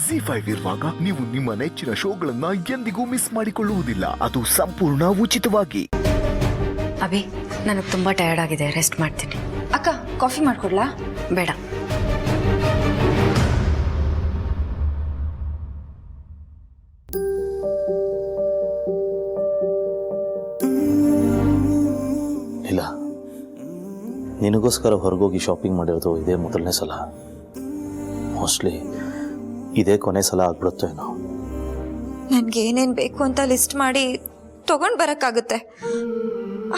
ZEE5 ಇರುವಾಗ ನೀವು ನಿಮ್ಮ ನೆಚ್ಚಿನ ಶೋಗಳನ್ನ ಎಂದಿಗೂ ಮಿಸ್ ಮಾಡಿಕೊಳ್ಳುವುದಿಲ್ಲ. ಅದು ಸಂಪೂರ್ಣ ಉಚಿತವಾಗಿ. ಅಭಿ, ನನಗೆ ತುಂಬಾ ಟಯರ್ಡ್ ಆಗಿದೆ, ರೆಸ್ಟ್ ಮಾಡ್ತೀನಿ. ಅಕ್ಕ, ಕಾಫಿ ಮಾಡ್ಕೊಡ್ಲಾ? ಬೇಡ. ಇಲ್ಲ, ನಿನಗೋಸ್ಕರ ಹೊರಗೋಗಿ ಶಾಪಿಂಗ್ ಮಾಡಿರೋದು ಇದೇ ಮೊದಲನೇ ಸಲ. ಮೋಸ್ಟ್ಲಿ ಇದೇ ಕೊನೆ ಸಲ ಆಗ್ಬಿಡುತ್ತೋ ಏನೋ. ನನಗೆ ಏನೇನು ಬೇಕು ಅಂತ ಲಿಸ್ಟ್ ಮಾಡಿ ತಗೊಂಡು ಬರೋಕ್ಕಾಗುತ್ತೆ,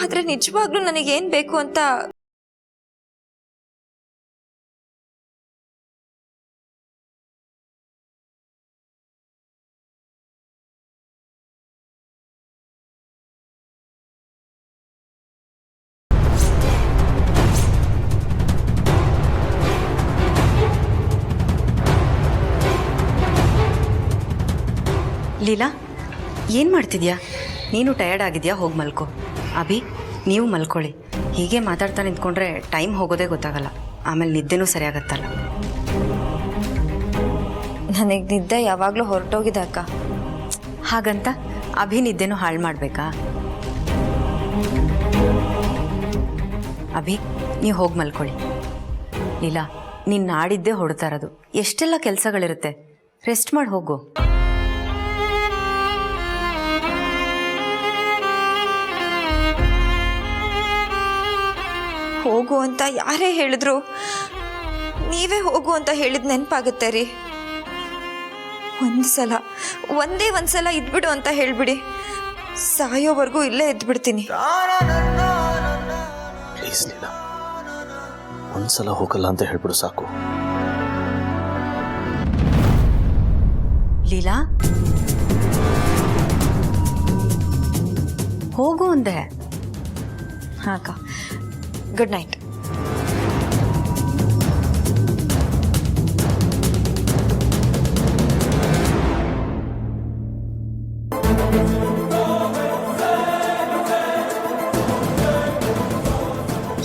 ಆದರೆ ನಿಜವಾಗ್ಲೂ ನನಗೇನು ಬೇಕು ಅಂತ ಲೀಲಾ, ಏನು ಮಾಡ್ತಿದ್ಯಾ? ನೀನು ಟಯರ್ಡ್ ಆಗಿದ್ಯಾ? ಹೋಗಿ ಮಲ್ಕೋ. ಅಭಿ, ನೀವು ಮಲ್ಕೊಳ್ಳಿ. ಹೀಗೆ ಮಾತಾಡ್ತಾ ನಿಂತ್ಕೊಂಡ್ರೆ ಟೈಮ್ ಹೋಗೋದೇ ಗೊತ್ತಾಗಲ್ಲ, ಆಮೇಲೆ ನಿದ್ದೆನೂ ಸರಿಯಾಗತ್ತಲ್ಲ. ನನಗೆ ನಿದ್ದೆ ಯಾವಾಗಲೂ ಹೊರಟೋಗಿದೆ ಅಕ್ಕ. ಹಾಗಂತ ಅಭಿ ನಿದ್ದೆನೂ ಹಾಳು ಮಾಡಬೇಕಾ? ಅಭಿ, ನೀವು ಹೋಗಿ ಮಲ್ಕೊಳ್ಳಿ. ಲೀಲಾ, ನೀನು ನಾಡಿದ್ದೇ ಹೊಡ್ತಾ ಇರೋದು, ಎಷ್ಟೆಲ್ಲ ಕೆಲಸಗಳಿರುತ್ತೆ, ರೆಸ್ಟ್ ಮಾಡಿ ಹೋಗು. ಹೋಗು ಅಂತ ಯಾರೇ ಹೇಳಿದ್ರು ನೀವೇ ಹೋಗು ಅಂತ ಹೇಳಿದ್ ನೆನಪಾಗುತ್ತೆ ರೀ. ಒಂದೇ ಒಂದ್ಸಲ ಇದ್ಬಿಡು ಅಂತ ಹೇಳ್ಬಿಡಿ, ಸಾಯೋವರೆಗೂ ಇಲ್ಲೇ ಇದ್ಬಿಡ್ತೀನಿ. ಪ್ಲೀಸ್ ಲೀಲಾ, ಒಂದ್ಸಲ ಹೋಗಲ್ಲ ಅಂತ ಹೇಳ್ಬಿಡು ಸಾಕು. ಲೀಲಾ, ಹೋಗು ಅಂದೆ. ಹಾಂ ಅಕ್ಕ, ಗುಡ್ ನೈಟ್.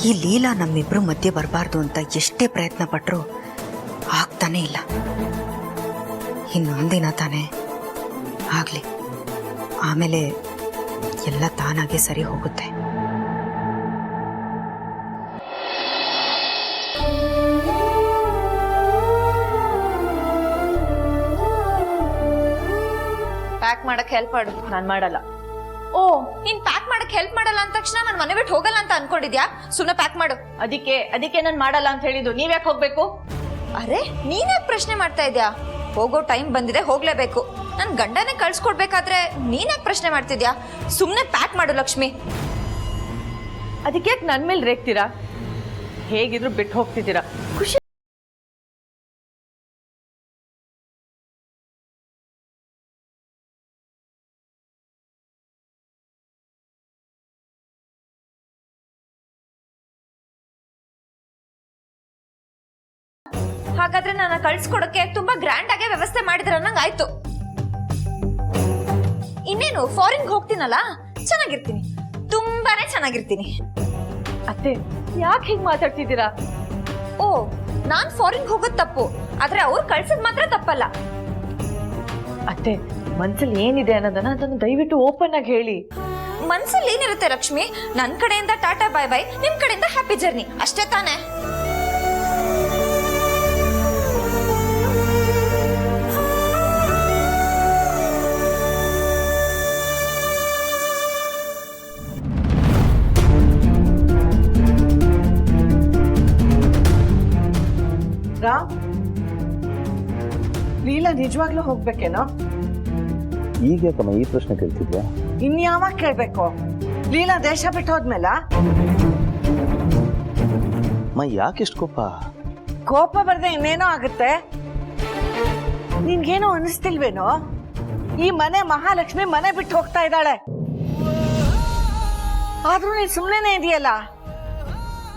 ಈ ಲೀಲಾ ನಮ್ಮಿಬ್ರು ಮಧ್ಯೆ ಬರಬಾರ್ದು ಅಂತ ಎಷ್ಟೇ ಪ್ರಯತ್ನ ಪಟ್ಟರು ಆಗ್ತಾನೇ ಇಲ್ಲ. ಇನ್ನೊಂದಿನ ತಾನೇ ಆಗಲಿ, ಆಮೇಲೆ ಎಲ್ಲ ತಾನಾಗೆ ಸರಿ ಹೋಗುತ್ತೆ. ಪ್ಯಾಕ್ ಮಾಡಕ್ ಹೆಲ್ಪ್ ಮಾಡು. ನಾನು ಮಾಡಲ್ಲ. ಓ, ನೀನ್ ಪ್ಯಾಕ್ ಮಾಡಕ್ ಹೆಲ್ಪ್ ಮಾಡಲ್ಲ ಅಂದ ತಕ್ಷಣ ನಾನು ಮನೆ ಬಿಟ್ಟು ಹೋಗಲ್ಲ ಅಂತ ಅನ್ಕೊಂಡಿದ್ಯಾ? ಸುಮ್ಮನೆ ಪ್ಯಾಕ್ ಮಾಡು. ಅದಕ್ಕೆ ನಾನು ಮಾಡಲ್ಲ ಅಂತ ಹೇಳಿದ್ದು. ನೀವ್ಯಾಕೆ ಹೋಗ್ಬೇಕು? ಅರೆ, ನೀನ್ಯಾಕೆ ಪ್ರಶ್ನೆ ಮಾಡ್ತಾ ಇದ್ಯಾ? ಹೋಗೋ ಟೈಮ್ ಬಂದಿದೆ, ಹೋಗ್ಲೇಬೇಕು. ನನ್ ಗಂಡನೇ ಕಳ್ಸ್ಕೊಡ್ಬೇಕಾದ್ರೆ ನೀನ್ಯಾಕೆ ಪ್ರಶ್ನೆ ಮಾಡ್ತಿದ್ಯಾ? ಸುಮ್ಮನೆ ಪ್ಯಾಕ್ ಮಾಡು ಲಕ್ಷ್ಮಿ. ಅದಕ್ಕೆ ಯಾಕೆ ನನ್ನ ಮೇಲೆ ರೇಗ್ತೀರಾ? ಹೇಗಿದ್ರು ಬಿಟ್ಟು ಹೋಗ್ತಿದ್ದೀರಾ. ಖುಷಿ ಹಾಗಾದ್ರೆ ನನ್ನ ಕಳ್ಸ್ಕೊಡಕ್ಕೆ ತುಂಬಾ ಗ್ರ್ಯಾಂಡ್ ಆಗಿ ವ್ಯವಸ್ಥೆ ಮಾಡಿದ್ರ ನಂಗೆ ಆಯ್ತು. ಇನ್ನೇನು ಫಾರಿನ್ಗೆ ಹೋಗ್ತೀನಲ್ಲ, ಚೆನ್ನಾಗಿರ್ತೀನಿ, ತುಂಬಾನೇ ಚೆನ್ನಾಗಿರ್ತೀನಿ. ಅತ್ತೆ, ಯಾಕೆ ಹೀಗೆ ಮಾತಾಡ್ತಿದ್ದೀರಾ? ಓ, ನಾನ್ ಫಾರಿನ್ಗೆ ಹೋಗೋದ್ ತಪ್ಪು, ಆದ್ರೆ ಅವ್ರು ಕಳ್ಸದ್ ಮಾತ್ರ ತಪ್ಪಲ್ಲ. ಅತ್ತೆ, ಮನ್ಸಲ್ಲಿ ಏನಿದೆ ಅನ್ನೋದನ್ನ ಅದನ್ನು ದಯವಿಟ್ಟು ಓಪನ್ ಆಗಿ ಹೇಳಿ. ಮನ್ಸಲ್ಲಿ ಏನಿರುತ್ತೆ ಲಕ್ಷ್ಮಿ? ನನ್ ಕಡೆಯಿಂದ ಟಾಟಾ ಬೈ ಬೈ, ನಿಮ್ ಕಡೆಯಿಂದ ಹ್ಯಾಪಿ ಜರ್ನಿ, ಅಷ್ಟೇ ತಾನೇ? ಲೀಲಾ ನಿಜವಾಗ್ಲೂ ಹೋಗ್ಬೇಕೇನೋ? ಈಗ ಯಾಕಮ್ಮ ಈ ಪ್ರಶ್ನೆ ಕೇಳ್ತಿದ್ಯಾ? ಇನ್ಯಾವಾಗ ಕೇಳ್ಬೇಕು? ಲೀಲಾ ದೇಶ ಬಿಟ್ಟು ಹೋದ್ಮೇಲ? ಯಾಕೆಷ್ಟು ಕೋಪ ಬರ್ದೆ ಇನ್ನೇನೋ ಆಗುತ್ತೆ. ನಿನ್ಗೇನೋ ಅನಿಸ್ತಿಲ್ವೇನೋ? ಈ ಮನೆ ಮಹಾಲಕ್ಷ್ಮಿ ಮನೆ ಬಿಟ್ಟು ಹೋಗ್ತಾ ಇದ್ದಾಳೆ, ಆದ್ರೂ ನೀನ್ ಸುಮ್ಮನೆ ಇದೆಯಲ್ಲ.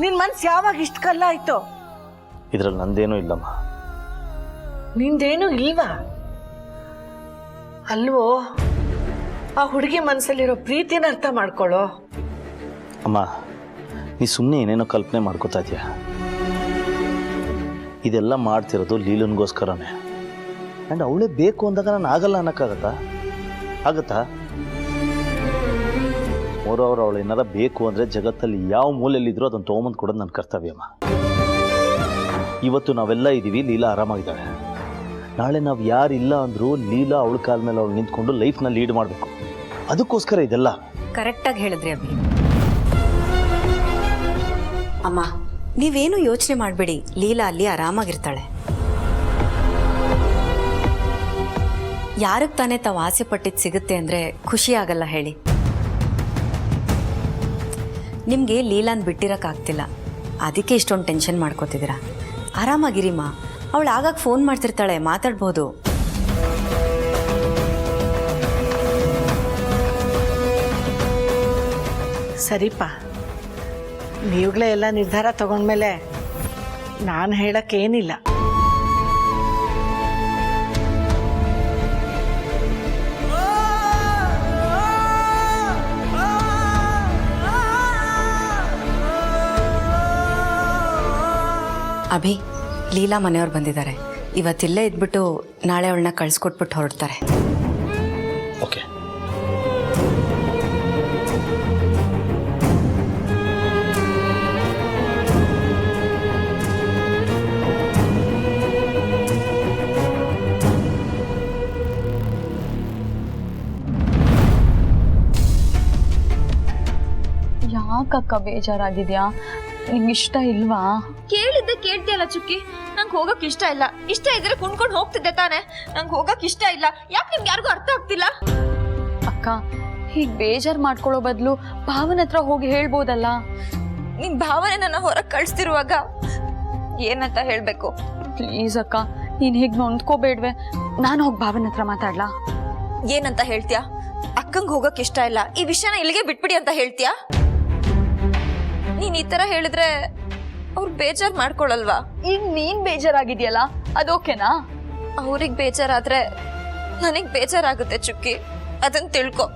ನಿನ್ ಮನ್ಸು ಯಾವಾಗ ಇಷ್ಟ ಕಲ್ಲ ಆಯ್ತು? ಇದ್ರಲ್ಲಿ ನಂದೇನೂ ಇಲ್ಲಮ್ಮ. ನಿಂದೇನು ಇಲ್ವಾ? ಅಲ್ವೋ, ಆ ಹುಡುಗಿ ಮನಸ್ಸಲ್ಲಿರೋ ಪ್ರೀತಿನ ಅರ್ಥ ಮಾಡ್ಕೊಳ್ಳೋ. ಅಮ್ಮ, ನೀ ಸುಮ್ಮನೆ ಏನೇನೋ ಕಲ್ಪನೆ ಮಾಡ್ಕೋತಾ ಇದೆಯಾ. ಇದೆಲ್ಲ ಮಾಡ್ತಿರೋದು ಲೀಲನ್ಗೋಸ್ಕರನೇ. ಆ್ಯಂಡ್ ಅವಳೇ ಬೇಕು ಅಂದಾಗ ನಾನು ಆಗಲ್ಲ ಅನ್ನೋಕ್ಕಾಗತ್ತಾ? ಆಗತ್ತಾ? ಮೋರವ್ರು ಅವಳು ಏನಾರ ಬೇಕು ಅಂದರೆ ಜಗತ್ತಲ್ಲಿ ಯಾವ ಮೂಲೆಯಲ್ಲಿದ್ರೂ ಅದನ್ನು ತೊಗೊಂಬಂದು ಕೊಡೋದು ನನ್ನ ಕರ್ತವ್ಯಮ್ಮ. ಇವತ್ತು ನಾವೆಲ್ಲ ಇದ್ದೀವಿ, ಲೀಲಾ ಆರಾಮಾಗಿದ್ದಾಳೆ. ನಾಳೆ ನಾವು ಯಾರಿಲ್ಲ ಅಂದರೂ ಲೀಲಾ ಅವಳ ಕಾಲ ಮೇಲೆ ಅವಳು ನಿಂತ್ಕೊಂಡು ಲೈಫ್ನ ಲೀಡ್ ಮಾಡಬೇಕು. ಅದಕ್ಕೋಸ್ಕರ ಇದೆಲ್ಲ. ಕರೆಕ್ಟಾಗಿ ಹೇಳಿದ್ರಿ ಅಭಿ. ಅಮ್ಮ, ನೀವೇನು ಯೋಚನೆ ಮಾಡಬೇಡಿ, ಲೀಲಾ ಅಲ್ಲಿ ಆರಾಮಾಗಿರ್ತಾಳೆ. ಯಾರಿಗೆ ತಾನೇ ತಾವು ಆಸೆ ಪಟ್ಟಿದ್ದು ಸಿಗುತ್ತೆ ಅಂದರೆ ಖುಷಿ ಆಗಲ್ಲ ಹೇಳಿ? ನಿಮಗೆ ಲೀಲಾನ್ ಬಿಟ್ಟಿರೋಕ್ಕಾಗ್ತಿಲ್ಲ, ಅದಕ್ಕೆ ಇಷ್ಟೊಂದು ಟೆನ್ಷನ್ ಮಾಡ್ಕೋತಿದ್ದೀರಾ. ಆರಾಮಾಗಿರಿಮ್ಮ, ಅವಳು ಆಗಾಗ ಫೋನ್ ಮಾಡ್ತಿರ್ತಾಳೆ, ಮಾತಾಡ್ಬೋದು. ಸರಿಪ್ಪ, ನೀವುಗಳೇ ಎಲ್ಲ ನಿರ್ಧಾರ ತಗೊಂಡ್ಮೇಲೆ ನಾನು ಹೇಳಕ್ಕೇನಿಲ್ಲ. ಅಭಿ, ಲೀಲಾ ಮನೆಯವ್ರು ಬಂದಿದ್ದಾರೆ. ಇವತ್ತಿಲ್ಲೇ ಇದ್ಬಿಟ್ಟು ನಾಳೆ ಅವಳನ್ನ ಕಳಿಸ್ಕೊಟ್ಬಿಟ್ಟು ಹೊರಡ್ತಾರೆ. ಓಕೆ. ಯಾಕಕ್ಕ ಬೇಜಾರಾಗಿದ್ಯಾ? ನಿಂಗೆ ಇಷ್ಟ ಇಲ್ವಾ? ಕೇಳಿದ್ದೆ ಕೇಳ್ತಿಯಲ್ಲ ಚುಕ್ಕಿ, ನಂಗೆ ಹೋಗಕ್ ಇಷ್ಟ ಇಲ್ಲ. ಇಷ್ಟ ಇದ್ರೆ ಕುಣ್ಕೊಂಡು ಹೋಗ್ತಿದ್ದೆ ತಾನೆ. ನಂಗೆ ಹೋಗಕ್ ಇಷ್ಟ ಇಲ್ಲ. ಯಾಕೆ ನಿಮ್ಗೆ ಯಾರಿಗೂ ಅರ್ಥ ಆಗ್ತಿಲ್ಲ? ಅಕ್ಕ, ಹೀಗೆ ಬೇಜಾರು ಮಾಡ್ಕೊಳ್ಳೋ ಬದಲು ಭಾವನ ಹತ್ರ ಹೋಗಿ ಹೇಳ್ಬೋದಲ್ಲ. ನಿಮ್ ಭಾವನೆ ನನ್ನ ಹೊರಗೆ ಕಳಿಸ್ತಿರುವಾಗ ಏನಂತ ಹೇಳ್ಬೇಕು? ಪ್ಲೀಸ್ ಅಕ್ಕ, ನೀನು ಹೀಗೆ ನೊಂದ್ಕೋಬೇಡ್ವೆ. ನಾನು ಹೋಗಿ ಭಾವನ ಹತ್ರ ಮಾತಾಡ್ಲಾ? ಏನಂತ ಹೇಳ್ತೀಯಾ? ಅಕ್ಕಂಗೆ ಹೋಗಕ್ ಇಷ್ಟ ಇಲ್ಲ, ಈ ವಿಷಯನ ಇಲ್ಲಿಗೆ ಬಿಟ್ಬಿಡಿ ಅಂತ ಹೇಳ್ತೀಯಾ? ನೀನ್ ಈ ತರ ಹೇಳಿದ್ರೆ ಅವ್ರು ಬೇಜಾರ್ ಮಾಡ್ಕೊಳಲ್ವಾ? ಈಗ ನೀನ್ ಬೇಜಾರಾಗಿದ್ಯಲ್ಲ, ಅದೋಕೆನಾ? ಅವ್ರಿಗೆ ಬೇಜಾರಾದ್ರೆ ನನಗ್ ಬೇಜಾರಾಗುತ್ತೆ ಚುಕ್ಕಿ, ಅದನ್ನ ತಿಳ್ಕೊ.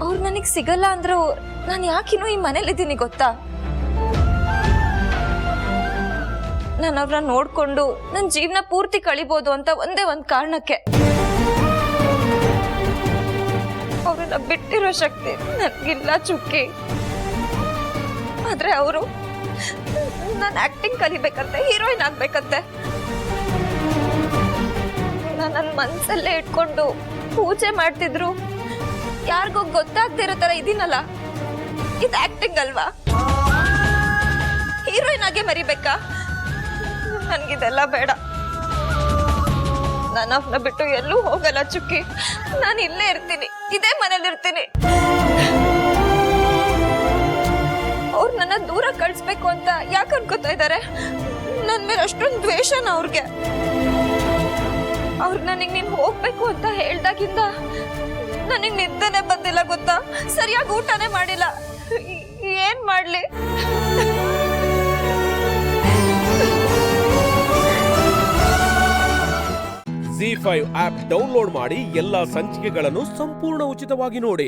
ಅವ್ರು ನನಗ್ ಸಿಗಲ್ಲ ಅಂದ್ರು ನಾನು ಯಾಕಿನ್ನೂ ಈ ಮನೇಲಿದ್ದೀನಿ ಗೊತ್ತಾ? ನಾನು ಅವ್ರನ್ನ ನೋಡ್ಕೊಂಡು ನನ್ನ ಜೀವನ ಪೂರ್ತಿ ಕಳಿಬೋದು ಅಂತ ಒಂದೇ ಒಂದು ಕಾರಣಕ್ಕೆ. ಅವ್ರನ್ನ ಬಿಟ್ಟಿರೋ ಶಕ್ತಿ ನನಗಿಲ್ಲ ಚುಕ್ಕಿ. ಆದ್ರೆ ಅವರು ನಾನು ಆಕ್ಟಿಂಗ್ ಕಲಿಬೇಕಂತೆ, ಹೀರೋಯಿನ್ ಆಗ್ಬೇಕಂತೆ. ನನ್ನ ಮನ್ಸಲ್ಲೇ ಇಟ್ಕೊಂಡು ಪೂಜೆ ಮಾಡ್ತಿದ್ರು. ಯಾರಿಗೂ ಗೊತ್ತಾಗ್ದೇ ಇರೋ ತರ ಇದೀನಲ್ಲ, ಇದು ಆಕ್ಟಿಂಗ್ ಅಲ್ವಾ? ಹೀರೋಯಿನ್ ಆಗೇ ಮರಿಬೇಕಾ? ನನ್ಗಿದೆಲ್ಲ ಬೇಡ. ನಾನು ಅವ್ನ ಬಿಟ್ಟು ಎಲ್ಲೂ ಹೋಗಲ್ಲ ಚುಕ್ಕಿ. ನಾನು ಇಲ್ಲೇ ಇರ್ತೀನಿ, ಇದೇ ಮನೇಲಿ ಇರ್ತೀನಿ. ಅವ್ರು ನನ್ನ ದೂರ ಕಳಿಸ್ಬೇಕು ಅಂತ ಯಾಕೆ ಅನ್ಕೋತಾ ಇದ್ದಾರೆ? ನನ್ ಮೇಲೆ ಅಷ್ಟೊಂದು ದ್ವೇಷನ ಅವ್ರಿಗೆ. ಅವ್ರು ನನಗ್ ನೀನ್ ಹೋಗ್ಬೇಕು ಅಂತ ಹೇಳ್ದಾಗಿಂದ ನನಗ್ ನಿದ್ದೆನೆ ಬಂದಿಲ್ಲ ಗೊತ್ತಾ? ಸರಿಯಾಗಿ ಊಟನೇ ಮಾಡಿಲ್ಲ. ಏನ್ ಮಾಡ್ಲಿ? ZEE5 ಆಪ್ ಡೌನ್ಲೋಡ್ ಮಾಡಿ ಎಲ್ಲಾ ಸಂಚಿಕೆಗಳನ್ನು ಸಂಪೂರ್ಣ ಉಚಿತವಾಗಿ ನೋಡಿ.